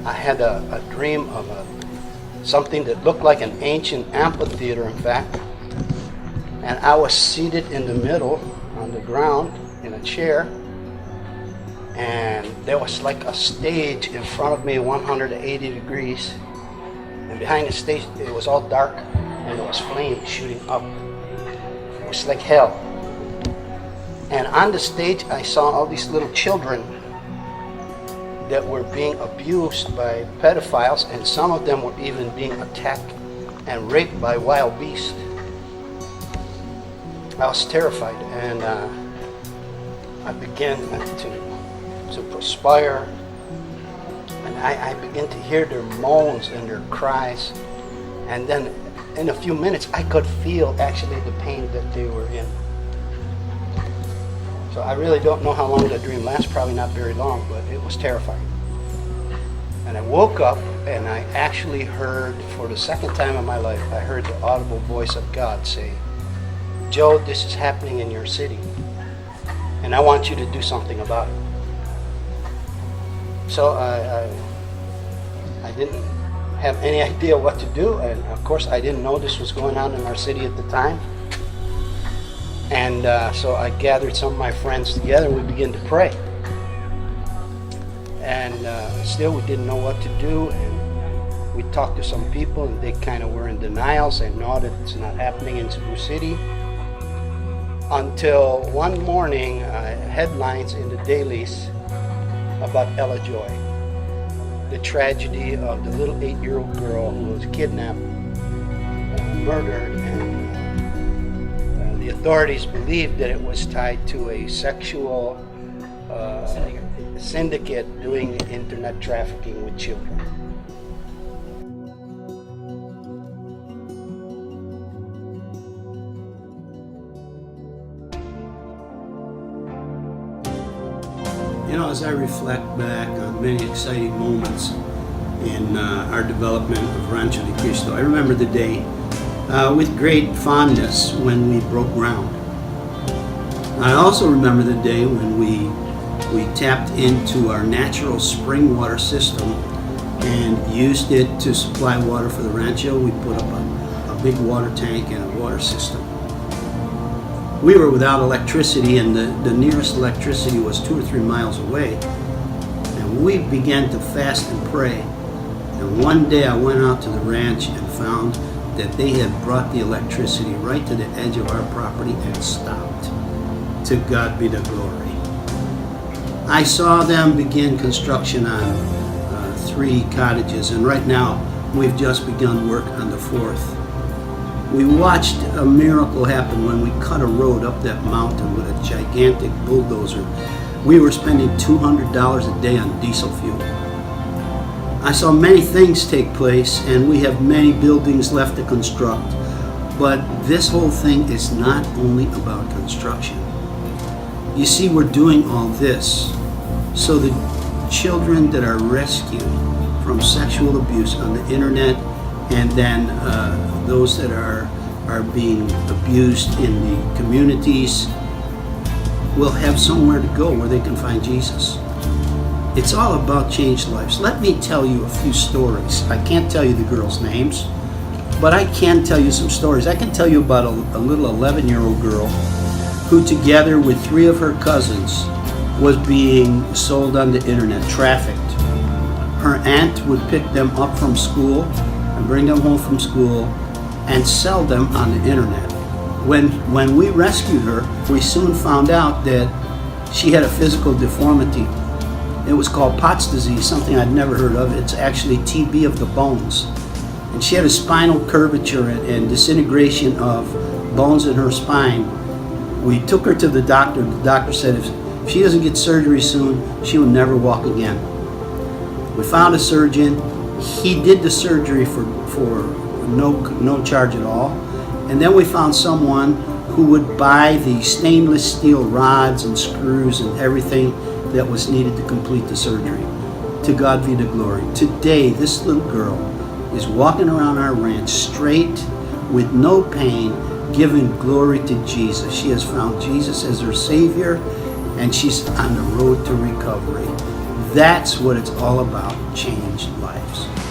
I had a dream of something that looked like an ancient amphitheater, in fact. And I was seated in the middle on the ground in a chair. And there was like a stage in front of me, 180 degrees. And behind the stage, it was all dark, and there was flame shooting up. It was like hell. And on the stage, I saw all these little children that were being abused by pedophiles, and some of them were even being attacked and raped by wild beasts. I was terrified, and I began to perspire, and I began to hear their moans and their cries, and then in a few minutes I could feel actually the pain that they were in. So I really don't know how long the dream lasted, probably not very long, but it was terrifying. And I woke up and I actually heard, for the second time in my life, I heard the audible voice of God say, "Joe, this is happening in your city, and I want you to do something about it." So I didn't have any idea what to do, and of course I didn't know this was going on in our city at the time. And so I gathered some of my friends together and we began to pray. And still we didn't know what to do, and we talked to some people and they kind of were in denial, saying no, that's not happening in Cebu City. Until one morning, headlines in the dailies about Ella Joy, the tragedy of the little 8-year-old girl who was kidnapped, murdered, and the authorities believed that it was tied to a sexual syndicate doing internet trafficking with children. You know, as I reflect back on many exciting moments in our development of Rancho de Cristo, I remember the day with great fondness when we broke ground. I also remember the day when we tapped into our natural spring water system and used it to supply water for the rancho. We put up a big water tank and a water system. We were without electricity, and the nearest electricity was 2 or 3 miles away. And we began to fast and pray. And one day I went out to the ranch and found that they had brought the electricity right to the edge of our property and stopped. To God be the glory. I saw them begin construction on 3 cottages, and right now we've just begun work on the 4th. We watched a miracle happen when we cut a road up that mountain with a gigantic bulldozer. We were spending $200 a day on diesel fuel. I saw many things take place, and we have many buildings left to construct, but this whole thing is not only about construction. You see, we're doing all this so the children that are rescued from sexual abuse on the internet, and then those that are being abused in the communities, will have somewhere to go where they can find Jesus. It's all about changed lives. Let me tell you a few stories. I can't tell you the girls' names, but I can tell you some stories. I can tell you about a little 11-year-old girl who, together with 3 of her cousins, was being sold on the internet, trafficked. Her aunt would pick them up from school and bring them home from school and sell them on the internet. When we rescued her, we soon found out that she had a physical deformity. It was called Pott's disease, something I'd never heard of. It's actually TB of the bones. And she had a spinal curvature and disintegration of bones in her spine. We took her to the doctor. The doctor said if she doesn't get surgery soon, she will never walk again. We found a surgeon. He did the surgery for no charge at all. And then we found someone who would buy the stainless steel rods and screws and everything that was needed to complete the surgery. To God be the glory. Today, this little girl is walking around our ranch straight, with no pain, giving glory to Jesus. She has found Jesus as her Savior, and she's on the road to recovery. That's what it's all about, changed lives.